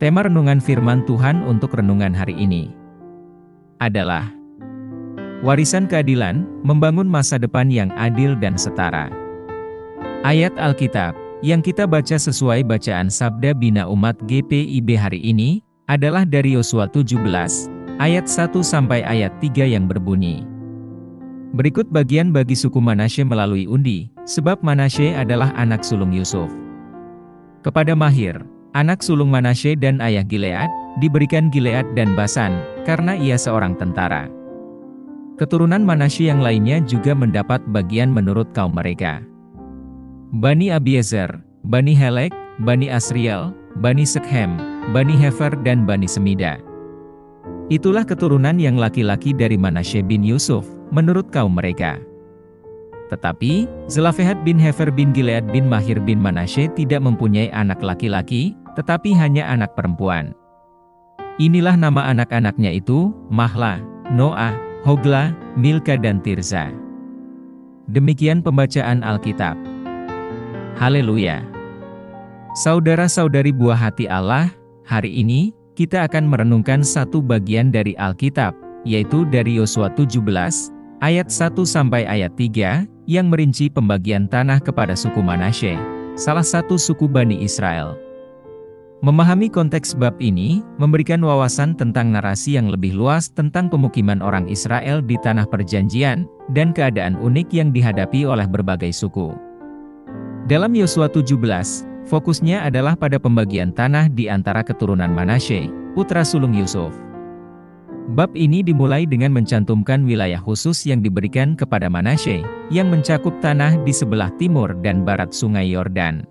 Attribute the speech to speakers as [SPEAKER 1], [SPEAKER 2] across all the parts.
[SPEAKER 1] Tema renungan firman Tuhan untuk renungan hari ini adalah warisan keadilan, membangun masa depan yang adil dan setara. Ayat Alkitab yang kita baca sesuai bacaan Sabda Bina Umat GPIB hari ini adalah dari Yosua 17 ayat 1 sampai ayat 3 yang berbunyi, berikut bagian bagi suku Manasye melalui undi, sebab Manasye adalah anak sulung Yusuf. Kepada Mahir, anak sulung Manasye dan ayah Gilead, diberikan Gilead dan Basan, karena ia seorang tentara. Keturunan Manasye yang lainnya juga mendapat bagian menurut kaum mereka. Bani Abiezer, Bani Helek, Bani Asriel, Bani Sekhem, Bani Hefer dan Bani Semida. Itulah keturunan yang laki-laki dari Manasye bin Yusuf, menurut kaum mereka. Tetapi, Zelafehad bin Hefer bin Gilead bin Mahir bin Manasye tidak mempunyai anak laki-laki, tetapi hanya anak perempuan. Inilah nama anak-anaknya itu, Mahla, Noah, Hogla, Milka dan Tirza. Demikian pembacaan Alkitab. Haleluya. Saudara-saudari buah hati Allah, hari ini, kita akan merenungkan satu bagian dari Alkitab, yaitu dari Yosua 17, ayat 1 sampai ayat 3, yang merinci pembagian tanah kepada suku Manasye, salah satu suku Bani Israel. Memahami konteks bab ini, memberikan wawasan tentang narasi yang lebih luas tentang pemukiman orang Israel di Tanah Perjanjian, dan keadaan unik yang dihadapi oleh berbagai suku. Dalam Yosua 17, fokusnya adalah pada pembagian tanah di antara keturunan Manasye, putra sulung Yusuf. Bab ini dimulai dengan mencantumkan wilayah khusus yang diberikan kepada Manasye, yang mencakup tanah di sebelah timur dan barat Sungai Yordan.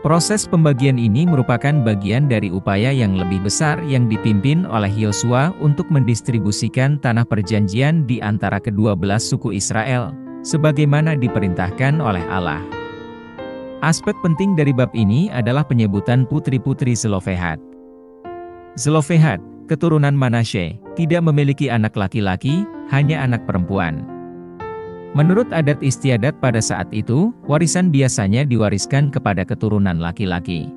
[SPEAKER 1] Proses pembagian ini merupakan bagian dari upaya yang lebih besar yang dipimpin oleh Yosua untuk mendistribusikan tanah perjanjian di antara kedua belas suku Israel, sebagaimana diperintahkan oleh Allah. Aspek penting dari bab ini adalah penyebutan putri-putri Zelofehad. Zelofehad, keturunan Manasye, tidak memiliki anak laki-laki, hanya anak perempuan. Menurut adat istiadat pada saat itu, warisan biasanya diwariskan kepada keturunan laki-laki.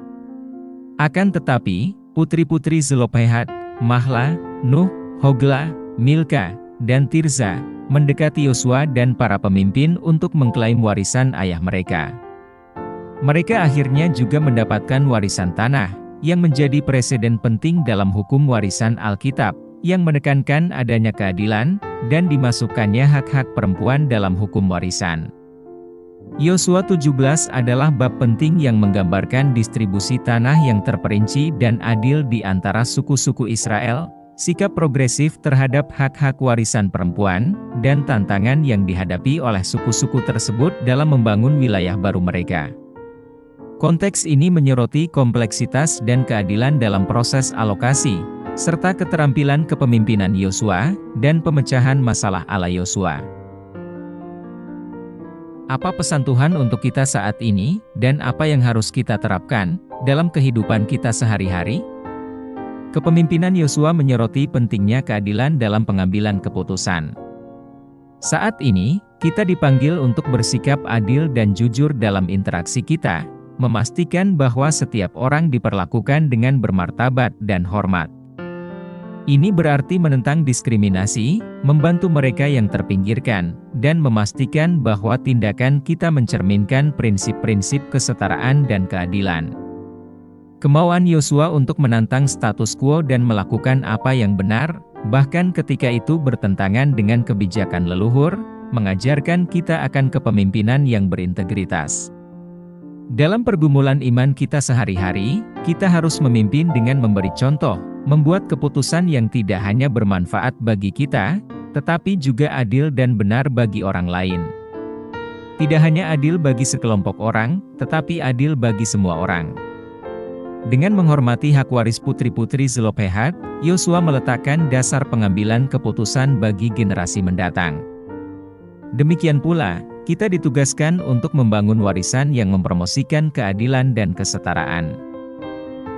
[SPEAKER 1] Akan tetapi, putri-putri Zelofehad, Mahla, Nuh, Hogla, Milka, dan Tirza, mendekati Yosua dan para pemimpin untuk mengklaim warisan ayah mereka. Mereka akhirnya juga mendapatkan warisan tanah, yang menjadi preseden penting dalam hukum warisan Alkitab, yang menekankan adanya keadilan, dan dimasukkannya hak-hak perempuan dalam hukum warisan. Yosua 17 adalah bab penting yang menggambarkan distribusi tanah yang terperinci dan adil di antara suku-suku Israel, sikap progresif terhadap hak-hak warisan perempuan, dan tantangan yang dihadapi oleh suku-suku tersebut dalam membangun wilayah baru mereka. Konteks ini menyoroti kompleksitas dan keadilan dalam proses alokasi, serta keterampilan kepemimpinan Yosua, dan pemecahan masalah ala Yosua. Apa pesan Tuhan untuk kita saat ini, dan apa yang harus kita terapkan dalam kehidupan kita sehari-hari? Kepemimpinan Yosua menyoroti pentingnya keadilan dalam pengambilan keputusan. Saat ini, kita dipanggil untuk bersikap adil dan jujur dalam interaksi kita, memastikan bahwa setiap orang diperlakukan dengan bermartabat dan hormat. Ini berarti menentang diskriminasi, membantu mereka yang terpinggirkan, dan memastikan bahwa tindakan kita mencerminkan prinsip-prinsip kesetaraan dan keadilan. Kemauan Yosua untuk menantang status quo dan melakukan apa yang benar, bahkan ketika itu bertentangan dengan kebijakan leluhur, mengajarkan kita akan kepemimpinan yang berintegritas. Dalam pergumulan iman kita sehari-hari, kita harus memimpin dengan memberi contoh, membuat keputusan yang tidak hanya bermanfaat bagi kita, tetapi juga adil dan benar bagi orang lain. Tidak hanya adil bagi sekelompok orang, tetapi adil bagi semua orang. Dengan menghormati hak waris putri-putri Zelofehad, Yosua meletakkan dasar pengambilan keputusan bagi generasi mendatang. Demikian pula, kita ditugaskan untuk membangun warisan yang mempromosikan keadilan dan kesetaraan.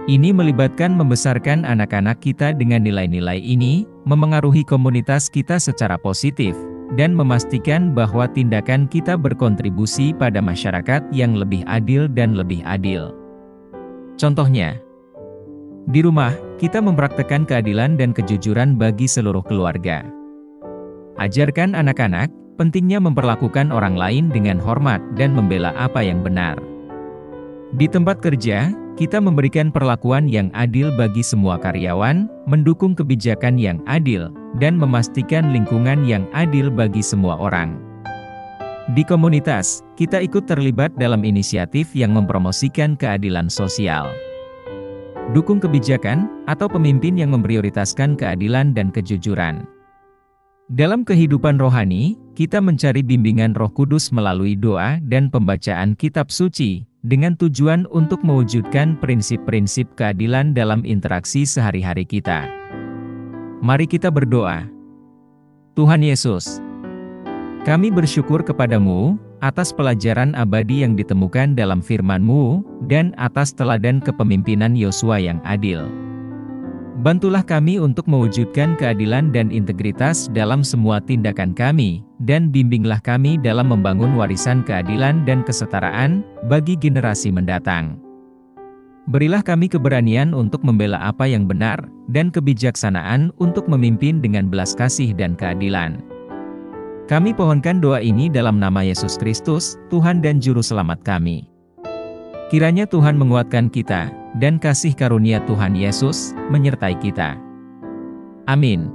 [SPEAKER 1] Ini melibatkan membesarkan anak-anak kita dengan nilai-nilai ini, memengaruhi komunitas kita secara positif, dan memastikan bahwa tindakan kita berkontribusi pada masyarakat yang lebih adil dan lebih adil. Contohnya, Di rumah, kita mempraktekkan keadilan dan kejujuran bagi seluruh keluarga. Ajarkan anak-anak, pentingnya memperlakukan orang lain dengan hormat dan membela apa yang benar. Di tempat kerja, kita memberikan perlakuan yang adil bagi semua karyawan, mendukung kebijakan yang adil, dan memastikan lingkungan yang adil bagi semua orang. Di komunitas, kita ikut terlibat dalam inisiatif yang mempromosikan keadilan sosial. Dukung kebijakan atau pemimpin yang memprioritaskan keadilan dan kejujuran. Dalam kehidupan rohani, kita mencari bimbingan Roh Kudus melalui doa dan pembacaan kitab suci, dengan tujuan untuk mewujudkan prinsip-prinsip keadilan dalam interaksi sehari-hari kita. Mari kita berdoa. Tuhan Yesus, kami bersyukur kepadamu, atas pelajaran abadi yang ditemukan dalam firman-Mu, dan atas teladan kepemimpinan Yosua yang adil. Bantulah kami untuk mewujudkan keadilan dan integritas dalam semua tindakan kami, dan bimbinglah kami dalam membangun warisan keadilan dan kesetaraan bagi generasi mendatang. Berilah kami keberanian untuk membela apa yang benar, dan kebijaksanaan untuk memimpin dengan belas kasih dan keadilan. Kami pohonkan doa ini dalam nama Yesus Kristus, Tuhan dan Juru Selamat kami. Kiranya Tuhan menguatkan kita, dan kasih karunia Tuhan Yesus menyertai kita. Amin.